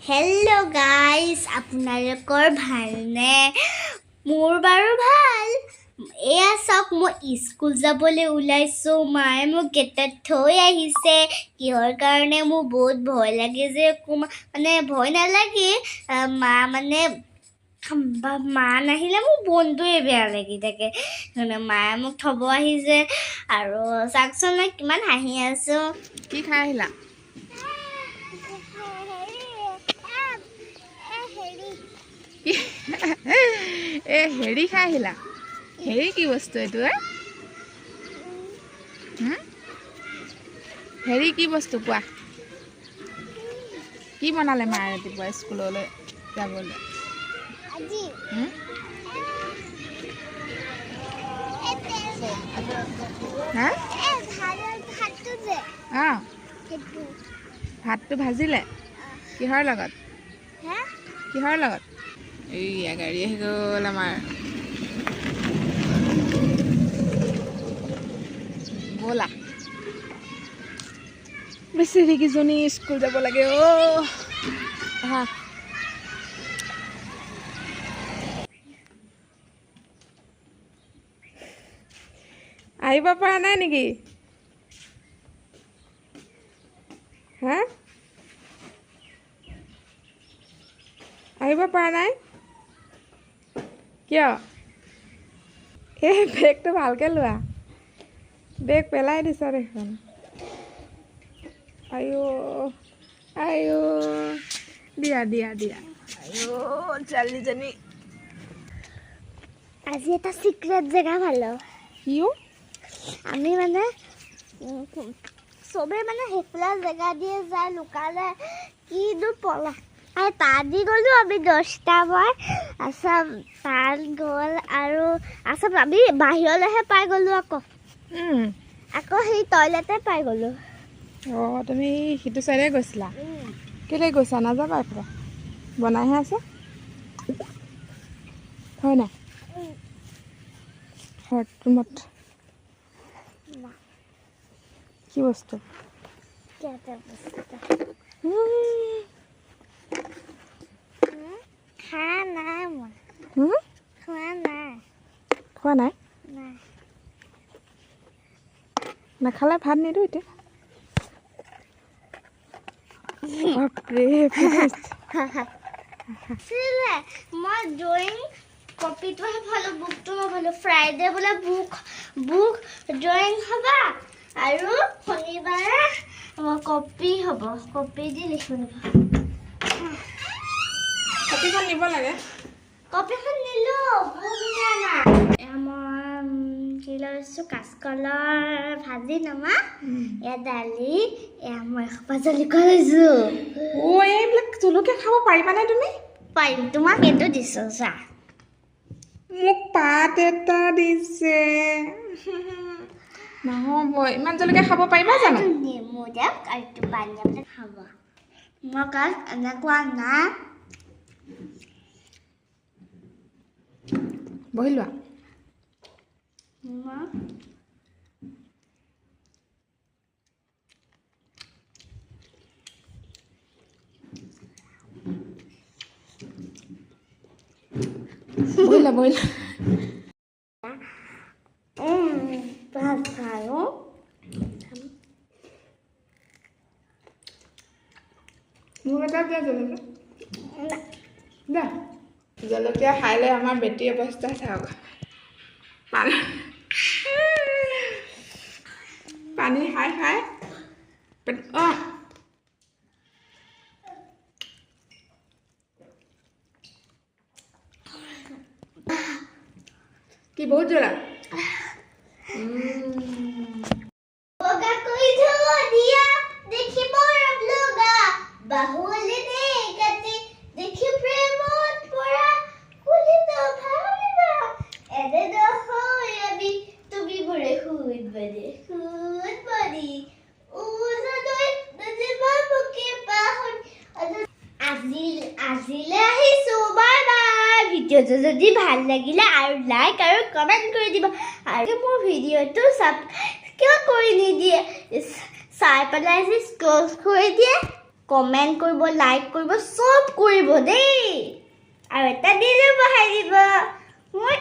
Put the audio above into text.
Hello' guys, আপোনালোকৰ ভালনে? মোৰ বাৰু ভাল। এয়া চাওক, মই স্কুল যাবলৈ ওলাইছোঁ। মায়ে মোক গেটত থৈ আহিছে। কিহৰ কাৰণে মোৰ বহুত ভয় লাগে যে, ভয় নালাগে। মা নাহিলে মোৰ মনটোৱে বেয়া লাগি থাকে। মায়ে মোক থ'ব আহিছে আৰু চাওকচোন মই কিমান হাঁহি আছোঁ। কি খাই আহিলা? হেৰি খাই আহিলা? হেৰি কি বস্তু এইটো? হেৰি কি বস্তু কোৱা? কি বনালে মায়ে ৰাতিপুৱা স্কুললৈ যাবলৈ? ভাতটো ভাজিলে কিহৰ লগত? কিহৰ লগত? এইয়া গাড়ী আহি গ'ল আমাৰ। ব'লা, বেচেৰীকেইজনী স্কুল যাব লাগে। আহা। আহিব পৰা নাই নেকি? হা, আহিব পৰা নাই কিয়? এই বেগটো ভালকৈ লোৱা, বেগ পেলাই দিছা দেখোন। আইঅ দিয়া দিয়া দিয়া। ছোৱালীজনী আজি এটা চিক্ৰেট জেগা পালোঁ। কিয়? আমি চবেই সেইফালে জেগা দিয়ে যায় লুকালে, কিনো পলা আৰু তাত দি গ'লোঁ আমি 10টা মই। তাত গ'ল আৰু আমি বাহিৰলৈহে পাই গ'লোঁ। আকৌ সেই টয়লেটে পাই গ'লোঁ। অঁ, তুমি সিটো চাইডে গৈছিলা? কেলৈ গৈছা? নাযাবা এইফালে, বনাইহে আছে হয় নাই? ৰুমত কি বস্তু? খোৱা নাই? নাখালে ভাত নিদিওঁ এতিয়া। মই ড্ৰয়িং কপিটোহে ভালো, বুকটো নভালো। ফ্ৰাইডে বোলে বুক ড্ৰয়িং হ'ব আৰু শনিবাৰে কপি হ'ব। কপি দি লিখিব। কপিখন নিব লাগে। কপিখন নিলো, মই কি লৈছোঁ? কাঁচকলৰ ভাজি নমা, এয়া দালি, এয়া মই এসোপা জলকীয়া লৈছোঁ। এইবিলাক জলকীয়া খাব পাৰিবানে তুমি? পাৰিম, তোমাক এইটো দিছোঁ চা। মোক পাত এটা দিছে। নহ'ব, ইমান জলকীয়া খাব পাৰিবা জানো? নেমু দিয়ক আৰু এইটো পানী দিয়ক, খাব। মই কাল এনেকুৱা নাই। বহি লোৱা। বহিলা ভাত খাওঁ। মোক এটা দিয়া জলকীয়া। জলকীয়া খাইলে আমাৰ বেটী অৱস্থা থাকক। পানী খাই কি বহুত জ্বলা? আজিলে আহিছোঁ, বাই বাই। ভিডিঅ'টো যদি ভাল লাগিলে আৰু লাইক আৰু কমেণ্ট কৰি দিব আৰু মোৰ ভিডিঅ'টো কিয় কৰি নিদিয়ে? চাই পেলাই স্ক্ৰল কৰি দিয়ে। কমেণ্ট কৰিব, লাইক কৰিব, চব কৰিব দেই। আৰু এটা দিলেও বঢ়াই দিব মোৰ